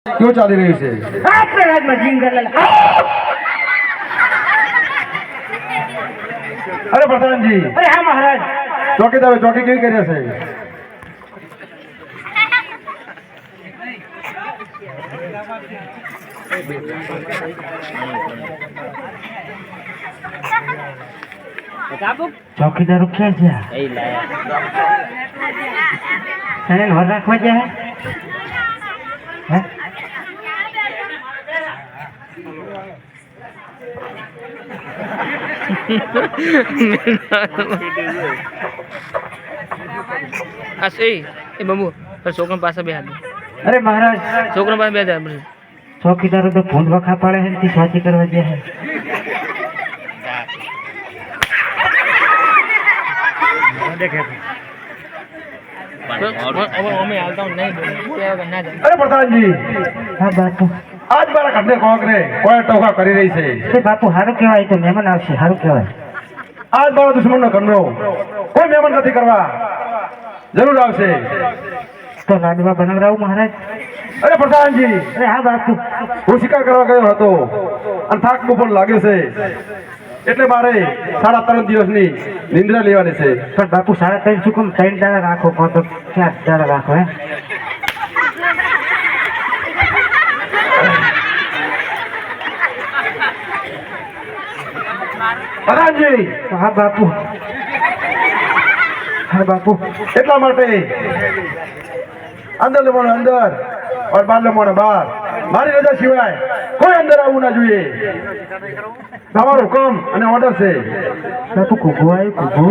क्यों चाली रही છે? આપણે રાજમાં જીંગર અરે પ્રધાનજી, અરે હા મહારાજ, ચોકીદારો ચોકી કેવી કરી છે? ચોકીદારો ક્યાં ગયા? એને ઘર રાખવા ગયા હે? એ બાબુ છોકરા પાસે બે હાથ. અરે મહારાજ, છોકરા પાસે બે હાથ. ચોકીદારો તો ફોન વખા પાડે છે ને સ્વાતી કરવા ગયા છે. અરે પ્રધાનજી, હા બાપુ. આજ મારા ઘરને કોકરે કોઈ ટોકા કરી રહી છે. એ બાપુ સારું કહેવાય, તો મહેમાન આવશે, સારું કહેવાય. આજ મારા દુશ્મનનો ઘરનો કોઈ મહેમાન નથી કરવા, જરૂર આવશે તો લાડવા બનાવરાવું મહારાજ. અરે પ્રધાનજી, અરે હા બાપુ. હું શિકાર કરવા ગયો હતો અને થાક બપોર લાગ્યો છે, એટલે મારે 3.5 દિવસની નિંદ્રા લેવાની છે. પણ બાપુ 3.5 શું કેમ 3 દાડા રાખો, કહો તો 4 દાડા રાખો હે? પ્રધાનજી, હા બાપુ. હા બાપુ. એટલા માટે અંદર લેવાનો અંદર और બહાર લેવાનો બહાર, મારી રજા સિવાય કોઈ અંદર આવવું ના જોઈએ. તમારો હુકમ અને ઓર્ડર છે. બાપુ કુકુ આવ્યું, કુકુ.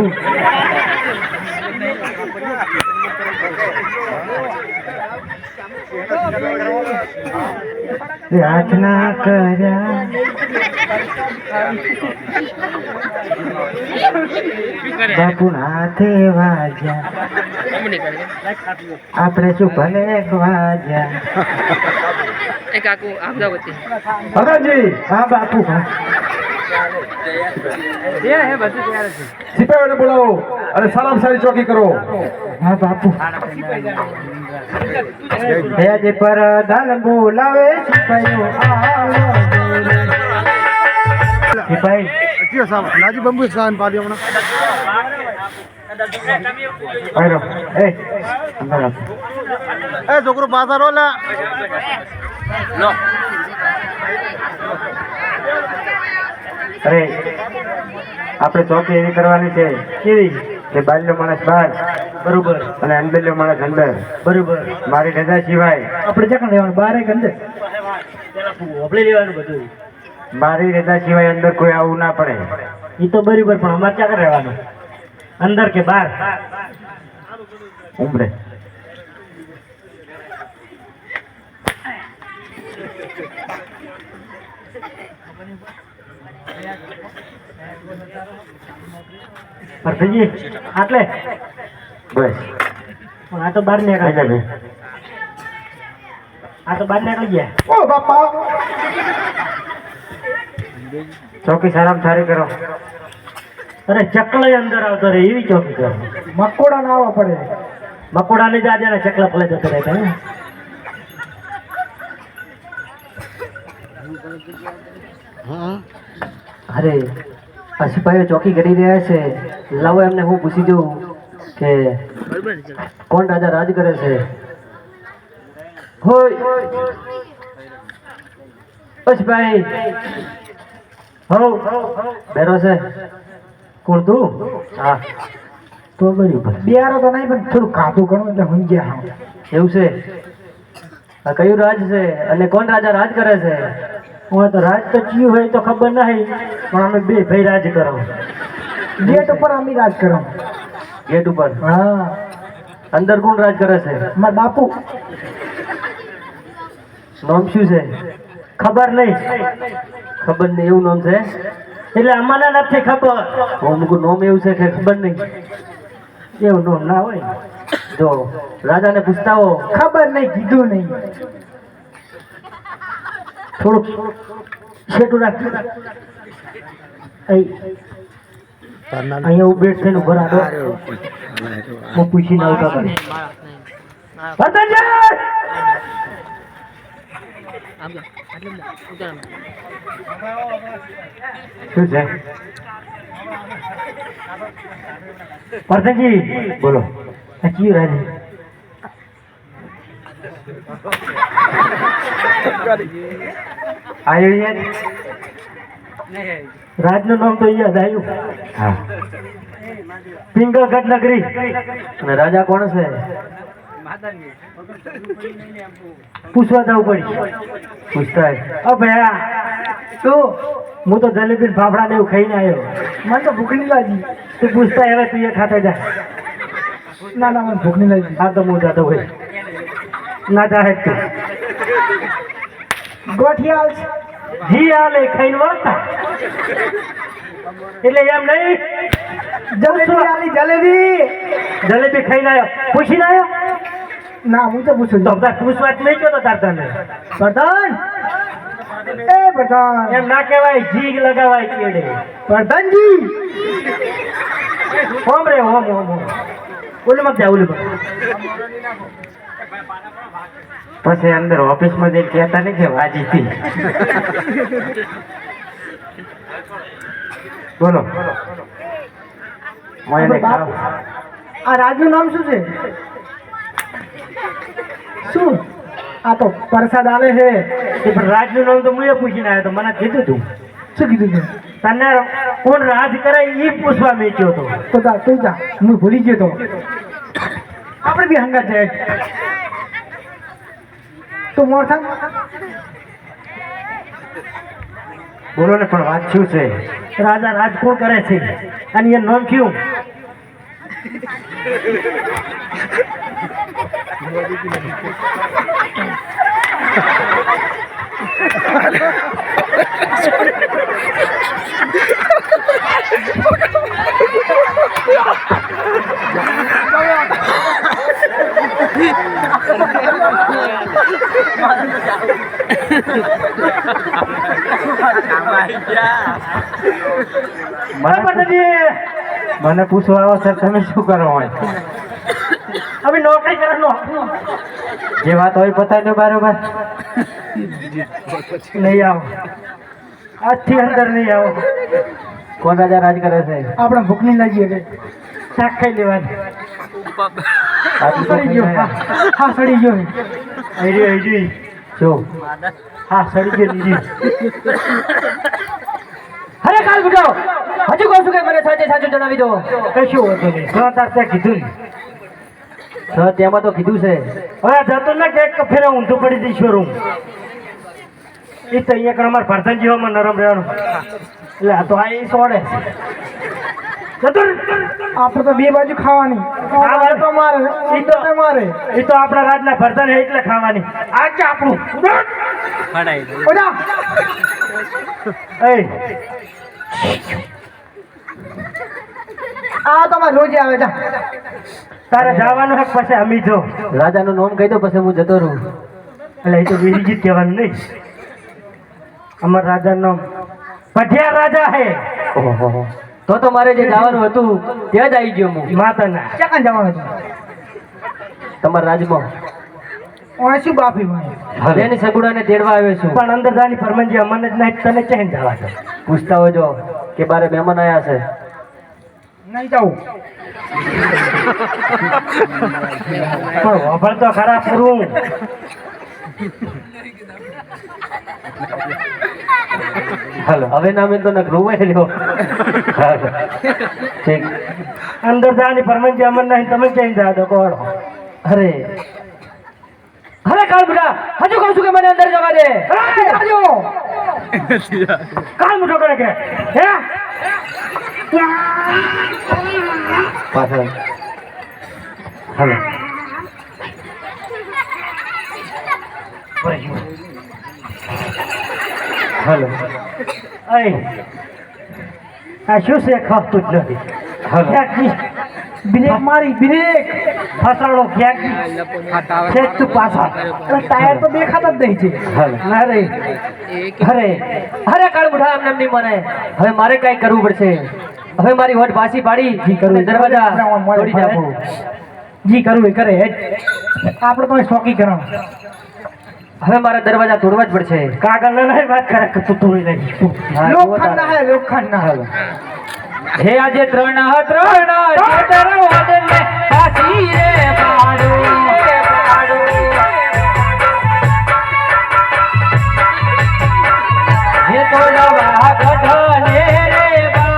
યાચના કર્યા બાપુ હાથે વાજ્યા, આપણે શું ભલે વાજ્યા. એ કાકુ આપદા વતી. પ્રધાનજી, હા બાપુ. સિપાહીઓને બોલાવો અને સલામ સારી ચોકી કરો. હા બાપુ. ભેજ પર ધન બોલાવે સિપાહીઓ આવો. સિપાહી નાજી બંબુ સાન પાડી હમણાં. આયો એ અંદર આવ. એ છોકરો બાજારો લે લો. અરે આપણે ચોકી એવી કરવાની છે કેવી કે બારનો માણસ બહાર, બરોબર, અને અંદરનો માણસ અંદર, બરોબર. મારી રજા સિવાય આપણે ક્યાં લેવાનું, બહાર એક અંદર આપણે લેવાનું બધું. મારી રજા સિવાય અંદર કોઈ આવવું ના પડે. એ તો બરોબર, પણ અમારે ક્યાં રહેવાનું, અંદર કે બહાર? ઉમરે આટલે બસ. આ તો બહાર નીકળી, આ તો બહાર નીકળી ગયા. ઓ બાપા, ચોકી સારામાં સારી કરો. અરે ચકલા અંદર આવતો રે એવી ચોકી કરો. મકોડા ના આવવા પડે. મકોડા ને જાજે ને ચકલા ભલે જતો રહેતા હે. અરે આ સિપાહીઓ ચોકી કરી રહ્યા છે, લાવો એમને હું પૂછી જોઉં કે કોણ રાજા રાજ કરે છે. હોય ઓ સિપાહી, હો બેરો છે. કોણ તું? હા તો બરાબર. બિયારો તો નહીં, પણ થોડું કાતું ઘણું એટલે હું ગયા. એવું છે? આ કયું રાજ છે અને કોણ રાજા રાજ કરે છે? હું તો રાજ તો ચિયું હોય તો ખબર નહીં, પણ અમે બે ભાઈ રાજ કરો. ગેટ ઉપર અમે રાજ કરો. ગેટ ઉપર? હા. અંદર કોણ રાજ કરે છે? મારા બાપુ. નામ શું છે? ખબર નહીં. ખબર નહીં એવું નામ છે? એટલે અમારે નથી ખબર. અમુક નામ એવું છે કે ખબર નહીં. એવું નામ ના હોય. જો રાજાને પૂછતા હો, ખબર નહીં, કીધું નહીં. થોડુંક છેટું રાખજો. અહીંયા ઉભેટ થઈને ઉભો રાખો. હું પૂછીને આવતા કરી. આપજો આટલું ઉતાર શું છે પરતનજી બોલો કયું રાજ આવ્યું યાદ રાજનું નામ તો યાદ આવ્યું હા પિંગલગઢ નગરી અને રાજા કોણ છે પૂછવા જવું પડી પૂછતા ભયા તું હું તો જલેબી ફાફડા ને એવું ખાઈને આવ્યો મને તો ભૂખ નહીં લાગી તું પૂછતા હવે તું એ ખાતા જા ના ના મને ભૂખ નહીં લાગી હા તો હું જાતો ભાઈ ના જાહે તું ગોઠિયા જી હાલે ખાઈને વળતા એટલે એમ નહીં જલેબી ખાઈને આવ્યો પૂછીને આવ્યો ના હું તો પૂછું તો પૂછવા જ નહીં ગયો તો તાર તને પ્રધાન એ પ્રધાન એમ ના કહેવાય જી લગાવાય કેડે પ્રધાનજી ઓમ રે ઓમ ઓમ ઓલે મત જા ઓલે પછી અંદર ઓફિસમાં જઈને કહેતા નહીં કે વાજી હતી બોલો આ રાજનું નામ શું છે શું આ તો પ્રસાદ આવે છે પણ રાજનું નામ તો હું પૂછીને આવ્યો તો મને કીધું તું શું કીધું તું તને કોણ રાજ કરે એ પૂછવા મેચ્યો હતો તો જા તું જા હું ભૂલી ગયો તો આપણે બી હંગા છે તું મોર થા બોલો ને પણ વાત શું છે રાજા રાજ કોણ કરે છે અને એ નામ કયું મને પૂછવા આવો સર તમે શું કરો હોય હવે નોકરી કરવાનો જે વાત હોય પતાવી દો બરોબર નહીં આવો આજથી અંદર નહીં આવો કોણ રાજા રાજ કરે છે આપણે ભૂખ નહીં લાગી હવે શાક ખાઈ લેવાની સડી ગયો હા સડી ગયો હજી જો હા સડી ગયો દીદી અરે કાલ બુઢો હજુ કહું છું કે મને સાચે સાચું જણાવી દો કશું હોતું નહીં તાર કીધું ને તેમાં તો કીધું છે હવે જતો ના કે ફેરા ઊંધું પડી જઈશ રૂમ એ તો અહીંયા કણ અમારે ભરતન જીવામાં નરમ રહેવાનું એટલે આ તો આ એ સોડે આપણે તો બે બાજુ ખાવાની તો મારે એ તો મારે એ તો આપણા રાજના ભરતન એટલે ખાવાની આ જ આપણું આ તમારે રોજે આવે જા તારે જવાનું હક પછી અમી જો રાજાનું નામ કહી દો પછી હું જતો રહું એટલે એ તો વિરીજીત કહેવાનું નહીં અમાર રાજાનું નામ પઢિયાર રાજા હે ઓહો તો મારે જે જવાનું હતું ત્યાં જ આવી ગયો હું માતાના ક્યાં જવાનું હતું તમારા રાજમાં શું બાફી એની સગુડાને તેડવા આવ્યો છું પણ અંદર જાની ફરમાનજી અમને જ નહીં તને ચહેન જવા દો પૂછતા હોજો કે બારે મહેમાન આવ્યા છે નહીં જાઉં પણ વફળ તો ખરા પૂરું હાલો હવે નામે તો નક રોવાય રહ્યો ઠીક અંદર જાની ફરમાનજી અમને નહીં તમે ચહેન જવા દો કોણ અરે કાલ બેટા હજુ કહું છું કે મને અંદર જવા દે કાલ મુઠો કરે કે હે પાછળ હાલો હાલો આ શું છે ખાતું જ નથી બ્રેક મારી બ્રેક ફસાડો ક્યાંક છે તું પાછા ટાયર તો દેખાતા જ નહીં છે અરે કાળ બુઢા આમ નહીં મને હવે મારે કઈ કરવું પડશે હવે મારી વટ પાછી પાડી જી કરવું દરવાજા તોડી નાખો જી કરવું એ કરે આપણે તો શોકી કરવાનું હવે મારા દરવાજા તોડવા જ પડશે. કાગળ લઈ વાત કરે કે તું તોડી નાખી. લોખંડના હે. હે આજે ત્રણ ચેતર વાદળને પાછી રે પાડું. હે તો નવા ગઢને રે બા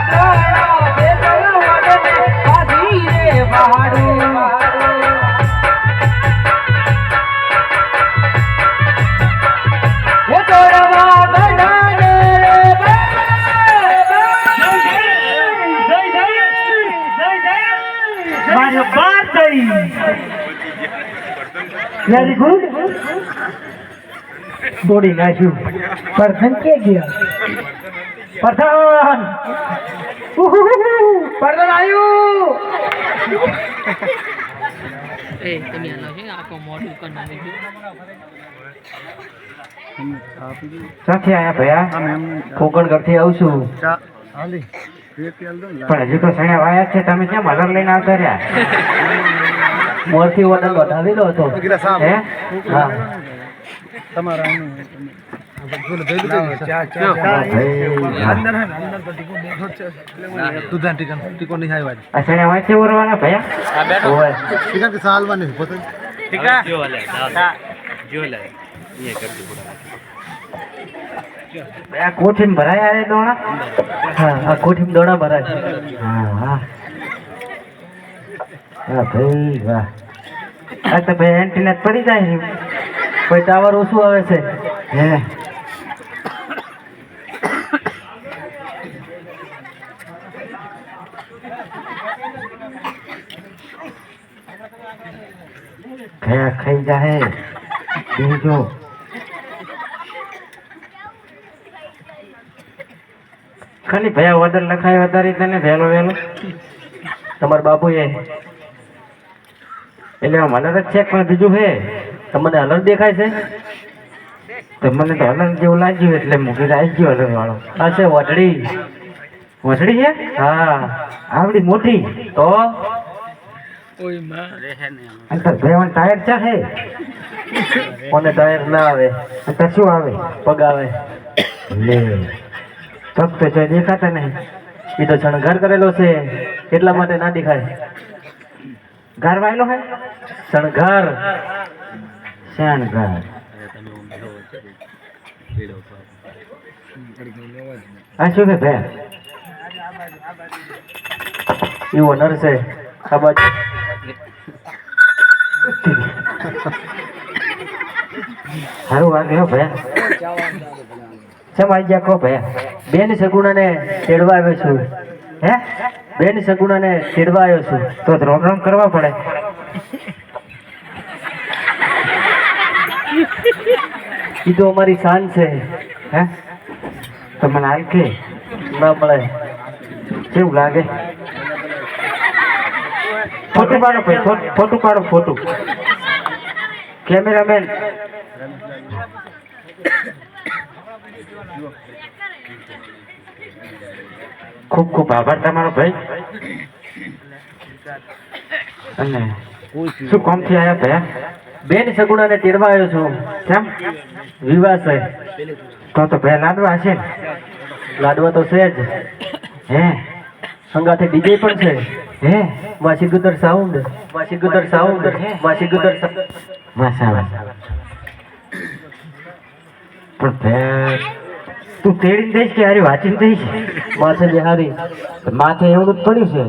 ત્રણ ચેતર વાદળને પાછી રે પાડું. હે તો નવા ગઢને રે મારે બાર થઈ. Very good. દોડી નાખ્યું. પરધન કે ગયા? પરધન પરધન આવ્યું. એ તમે આલો છે આખો મોટું કરી નાખ્યું. ક્યાંથી આયા ભયા? કોકણગઢથી આવું છું. પણ હજુ તો સણ્યા વાયા છે. તમે કેમ હલર લઈને આવતા રહ્યા? મોરથી ઓર્ડર વધારેલો હતો. હે? હા. કોઠી ભરાય દોણા. હા, કોઠી દોણા ભરાય. હા ભાઈ વાહ. આ તો ભાઈ એન્ટીના પડી જાય. કોઈ ટાવર ઓછું આવે છે. હે ખયા ખાઈ જાય. બીજો ખાલી ભયા ઓર્ડર લખાયો તારી તને વહેલો તમારા બાપુએ. એટલે મને તો ચેક પણ બીજું હે. તમને હલર દેખાય છે? તો મને તો હલર જેવું લાગ્યું એટલે મૂકી આવી ગયો હલર વાળો. આ છે વઢડી. વઢડી છે? હા, આવડી મોટી. તો ભેવન ટાયર ચા હે? કોને ટાયર ના આવે? તો શું આવે? પગ આવે. લે પગ તો છે દેખાતા નહીં. એ તો શણગાર કરેલો છે એટલા માટે ના દેખાય. ગાર વાયેલો હે? શણગાર. શણગાર. આ શું છે ભાઈ? એવો નર છે આ બાજુ. સારું વાગે હો ભયા. શેમ આવી ગયા કહો ભયા? બેન સગુણાને તેડવા આવ્યો છું. હે? બેન સગુણાને તેડવા આવ્યો છું તો રોમ કરવા પડે. એ તો અમારી શાન છે. હે? તો મને હાલ કે ના મળે. કેવું લાગે? ફોટો પાડો ભાઈ. ફોટો પાડો. Photo cameraman. ખૂબ ખૂબ આભાર તમારો ભાઈ. અને શું કામથી આવ્યા ભયા? બેન સગુણાને તેડવા આવ્યો છું. કેમ? વિવાહ છે. તો ભયા લાડવા હશે ને? લાડવા તો છે જ. હે? સંગાથે ડીજે પણ છે. હે? વાસી ગુદર સાઉન્ડ. વાસી ગુદર સાઉન્ડ. વાસી ગુદર માશાલ્લાહ. પણ ભયા તું તેડીને દઈશ કે હારી વાંચીને દઈશ? માથે બેહારી. માથે એવું જ પડ્યું છે.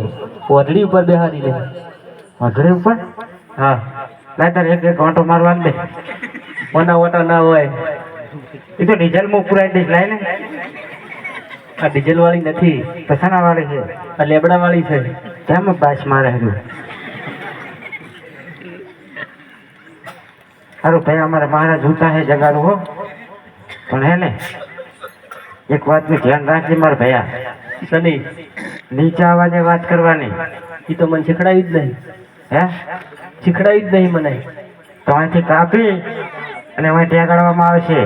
ઓઢડી ઉપર બેહારી દે. ઓઢડી ઉપર? હા. ના તારે એક ઓટો મારવા દે. ઓના ઓટા ના હોય. એ તો ડીઝલમાં પુરાઈ દઈશ. લાય ને. આ ડીઝલ વાળી નથી. તો શાના વાળી છે? આ લેબડા વાળી છે. કેમ બાસ મારે હજુ? સારું ભાઈ અમારે મારા જૂતા હે જગાડું હો. પણ હે ને એક વાતનું ધ્યાન રાખજે મારા ભયા. શનિ નીચા અવાજે વાત કરવાની. એ તો મને શીખડાવી જ નહીં. હે? શીખડાવી જ નહીં મને. તો અહીંથી કાપી અને અહીંથી આગળવામાં આવે છે.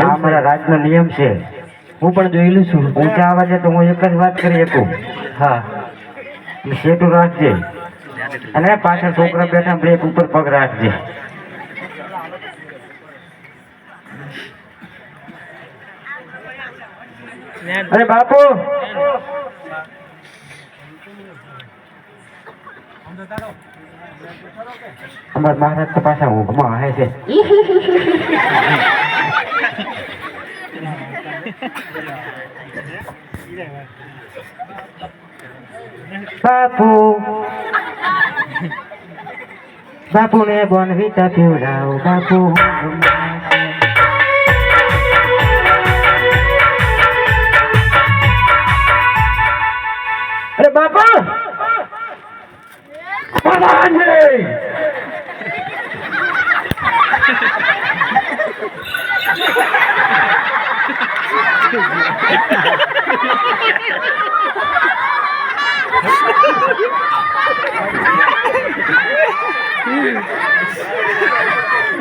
આ અમારા રાજનો નિયમ છે. હું પણ જોયેલું છું. ઊંચા અવાજે તો હું એક જ વાત કરી શકું. હા, સેટું રાખજે. અને પાછળ છોકરા બેઠા બ્રેક ઉપર પગ રાખજે. અરે બાપુ અમાર મહારાજ તો પાછા ઊંઘમાં આવે છે. બાપુ બાપુ ને બોનવીટા પીવડાવો બાપુ. અરે બાપા પ્રધાનજી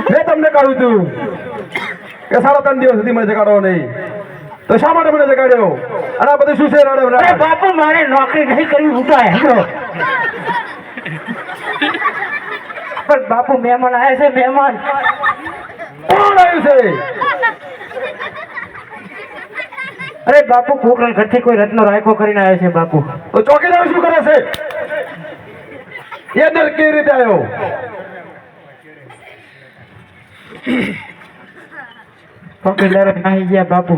મેં તમને કહ્યું તું કે 3.5 દિવસ સુધી મને જગાડો નહીં, તો શા માટે મને જગાડ્યો? અને આ બધું શું છે રાડે અરે બાપુ મારે નોકરી નહીં કરવી ઉઠાય હેલો. પણ બાપુ મહેમાન આવ્યા છે. મહેમાન કોણ આવ્યું છે? અરે બાપુ કોકરણ ઘરથી કોઈ રત્નો રાયકો કરીને આવ્યો છે બાપુ. તો ચોકીદાર શું કરે છે? એ અંદર કેવી રીતે આવ્યો? ચોકીદાર નાહી ગયા બાપુ.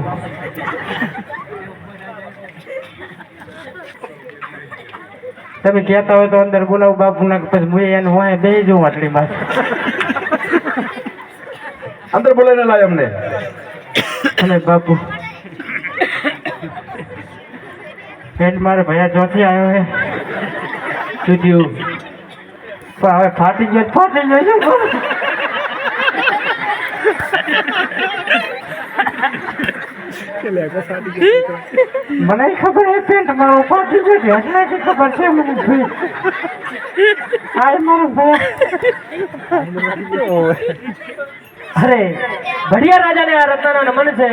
તમે કહેતા હોય તો અંદર બોલાવું બાપુ ને, પછી હું એને હોય બે જવું આટલી માં. અંદર બોલાવીને લાય અમને. અને બાપુ પેન્ટ મારે ભૈયા ચોથી આવ્યો હે ચૂટ્યું, પણ હવે ફાટી ગયો મને ખબર હે પેન્ટ મારો ફાટી ગયો છે. હસનાથી ખબર છે મને. હાય મારો ભૈયા. અરે ભડિયા રાજાને આ રત્નનો નમન છે.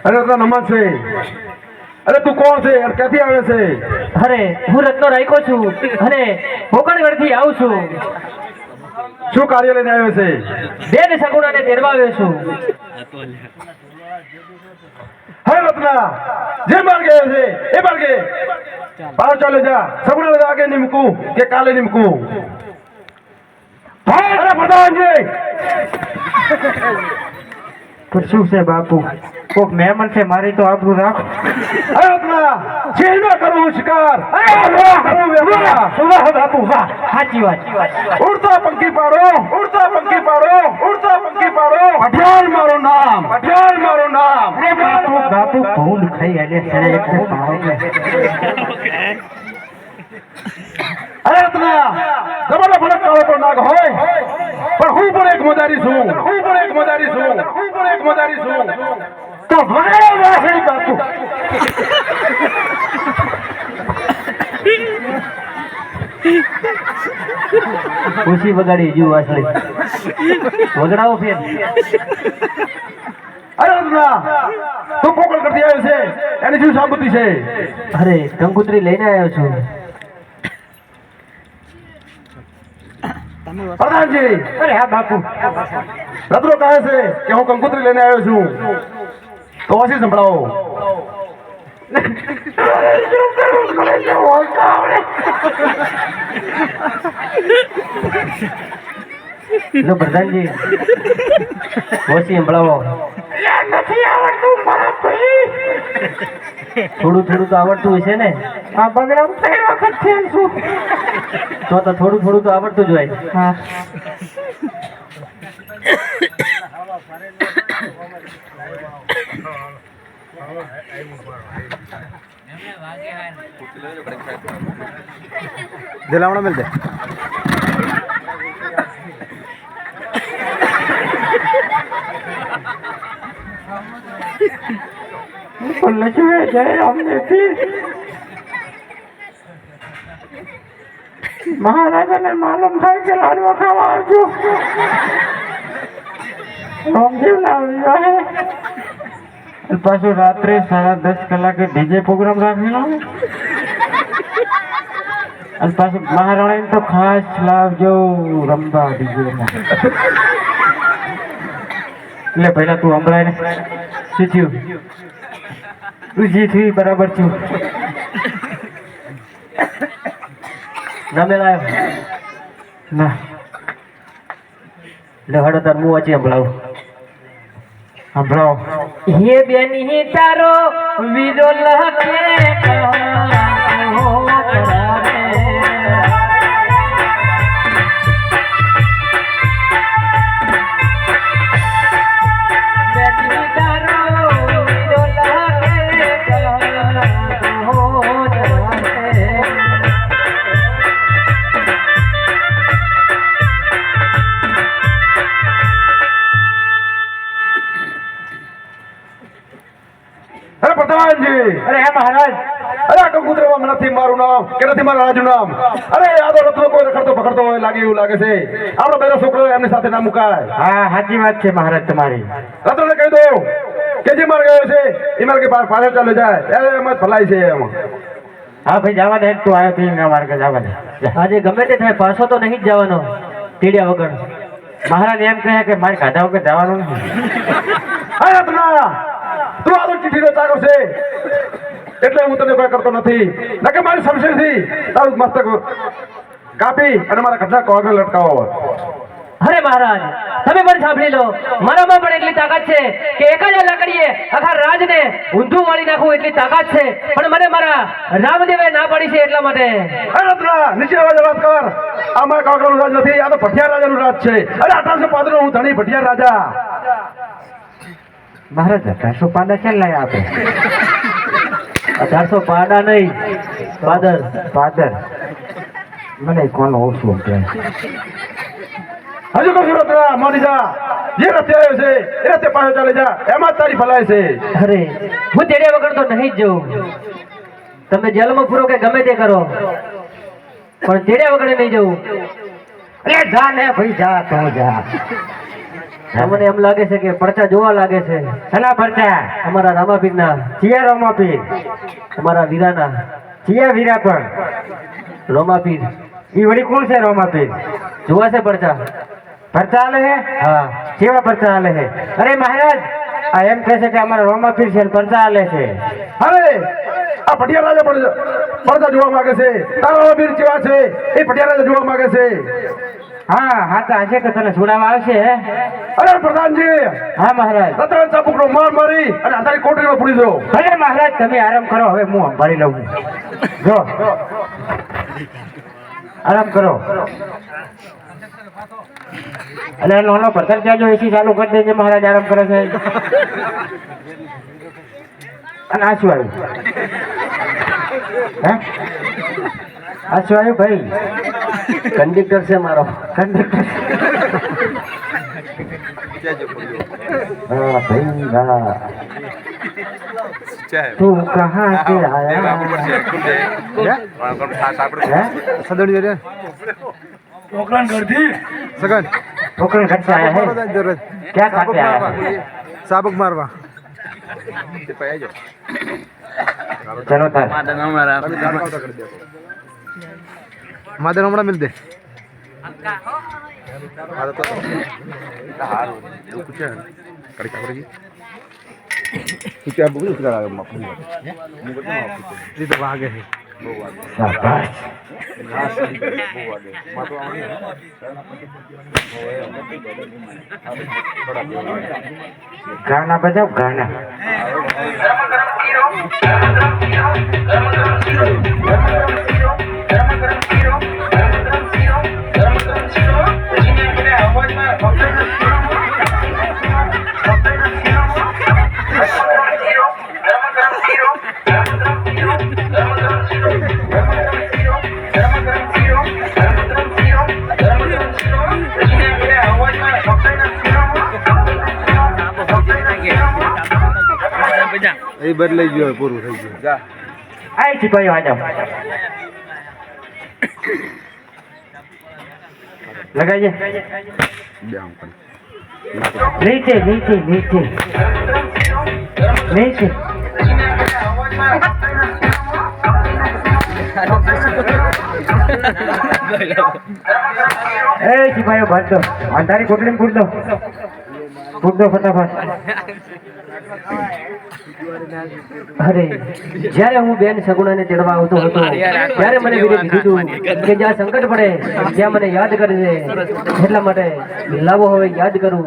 અરે તો નમસ છે. અરે તું કોણ છે? ક્યાંથી આવે છે? અરે હું રત્નો રાખ્યો છું અને હોકણગઢથી આવું છું. શું કાર્ય લઈને આવ્યો છે? બે ને સગુણાને તેડવા આવ્યો છું. હે રત્ના, જે માર્ગે આવ્યો છે એ માર્ગે પાછો ચાલે જા. સગુણા આગે નહીં મૂકું કે કાલે નહીં મૂકું. અરે પ્રધાનજી પણ શું છે બાપુ, કોક મહેમાન છે, મારી તો આબરૂ રાખો. અરે રત્ના, જેલમાં કરવું શિકાર. વાહ બાપુ વાહ, સાચી વાત. ઉડતા પંખી પાડો, ઉડતા પંખી પાડો, ઉડતા પંખી પાડો. પઠાણ મારું નામ, પઠાણ મારું નામ. અરે બાપુ બાપુ ભૂલ ખાઈ આલે છે એક અરે રત્ના, તમારો ફરક કાળો તો નાગ હોય, પણ હું પણ એક મદારી છું. હું પણ એક મદારી છું. હું પણ એક મદારી છું. તો મારે વાસળી બાપુ. ખુશી વગાડી જુ વાસળી વગડાવો ફેર. અરે રત્ના, તું પોકળ કરતી આવ્યો છે, એની શું સાબુતી છે? અરે કંકુત્રી લઈને આવ્યો છું. પ્રધાનજી, અરે હા બાપુ. રત્નો કહે છે કે હું કંકોત્રી લઈને આવ્યો છું, તો હસી સંભળાવો. જો પ્રધાનજી ઓછી સંભળાવો. નથી આવડતું મારા ભાઈ. થોડું થોડું તો આવડતું હશે ને? આ બગડા 3 વખત થયેલ છું. તો થોડું થોડું તો આવડતું જ હોય. હા દિલામણા મિલ દે. લક્ષ્મી જય અમને મહારાજાને માલુમ થાય કે લાડવા ખાવા આવજો. રામદેવ લાવ્યો હે. પાછું રાત્રે 10:30 કલાકે ડીજે પ્રોગ્રામ રાખેલો. અને પાછું મહારાણી તો ખાસ લાવજો રમવા ડીજે. એટલે પહેલા તું સંભળાય ને શું થયું તું જે થયું બરાબર થયું નમે લાયો ના લે હડો તાર મું વાંચી સંભળાવું સંભળાવો હે બેની તારો વીરો લખે અરે પ્રધાનજી, અરે હે મહારાજ અરે આ કંકુતરામાં નથી મારું નામ કે નથી મારા રાજનું નામ. અરે આ તો રત્નો કોઈ રખડતો પકડતો હોય લાગે એવું લાગે છે. આપણો બેરો છોકરો એમની સાથે ના મુકાય. હા સાચી વાત છે મહારાજ તમારી રત્નને કહી દો કે જે માર ગયો છે એ માર્ગે પાછળ ચાલે જાય એમ જ ભલાઈ છે એમ. હા ભાઈ જવા દે તું આવ્યો તું ના માર્ગે જવા દે આજે ગમે તે થાય પાછો તો નહીં જ જવાનો ટીડિયા વગર મહારાજ એમ કહે કે મારે ખાધા વગર જવાનું નથી હા રત્ના, તું આ તો ચીઠીનો ચાકર છે એટલે હું તને કોઈ કરતો નથી. નકે મારી સમશેરથી તારું મસ્તક કાપી અને મારા ઘટના કોગળ લટકાવો. અરે મહારાજ તમે પણ સાંભળી લો મારામાં પણ એટલી તાકાત છે કે એક જ લાકડીએ આખા રાજને ઊંધું વાળી નાખવું એટલી તાકાત છે પણ મને મારા રામદેવે ના પાડી છે એટલા માટે અરે રત્ના, નીચે અવાજે વાત કર. આ મારા કાગળનું રાજ નથી, આ તો ભટિયાર રાજાનું રાજ છે. અરે 1805 નો હું ધણી ભટિયાર રાજા. મહારાજ 1805 છે લાયા આપે 1800 પાડા નહીં પાદર પાદર મને કોણ ઓછું કે હજુ કશું રત્ના, માની જા. જે રસ્તે આવ્યો છે એ રસ્તે પાછો ચાલે જા, એમાં જ તારી ભલાઈ છે. અરે હું તેડ્યા વગર તો નહીં જ જઉં. તમે જેલમાં પૂરો કે ગમે તે કરો પણ તેડ્યા વગર નહીં જવું. અરે જા ને ભાઈ જા તું જા તમને એમ લાગે છે કે પડચા જોવા લાગે છે સલા પરચા અમારા રામાપીરના ચિયા રોમાપીર અમારા વીરાના ચિયા વીરા પણ રોમાપીર ઈ વળી કોણ છે રોમાપીર જોવા છે પડચા પરચા આલે હે હા કેવા પરચા આલે હે અરે મહારાજ આ એમ કહે છે કે અમારા રોમાપીર છે ને પરચા આલે છે હવે આ ભટિયાર રાજા પડદા જોવા માંગે છે. તારા વીર કેવા છે એ ભટિયાર રાજા જોવા માંગે છે. હા હા તો આજે તો તને છોડાવવા આવશે હે અરે પ્રધાનજી, હા મહારાજ રતન ચાબુકનો માર મારી અને આ તારી કોટરીમાં પૂરી દો. ભલે મહારાજ તમે આરામ કરો હવે હું સંભાળી લઉં જો આરામ કરો એટલે નાનો પથ્થર ચાલુ એસી ચાલુ કરી દેજે મહારાજ આરામ કરે છે અને આ શું આવ્યું હે આ શું આવ્યું ભાઈ કંડક્ટર છે મારો કંડક્ટર હા ભાઈ હા તું કહાં से आया सदड़ी પોકરણ કરતી सगन पोखरण घर से आया है जरूरत क्या खाते आया है साबुक मारवा चलो तार मादर हमारा मिल दे ये तो आगे है शाबाश गाना बजाओ गाना ये बदल गयो पूરું થઈ ગયું જા आई सिपाही आ जाओ लगाइए नीचे नीचे नीचे नीचे ए सिपाही भाग दो अंधारी कोटली में कूद दो ફૂટો ફટાફટ. અરે જ્યારે હું બેન સગુણાને તેડવા આવતો હતો ત્યારે મને વીરે કીધું કે જ્યાં સંકટ પડે ત્યાં મને યાદ કરજે એટલા માટે લાવો હવે યાદ કરું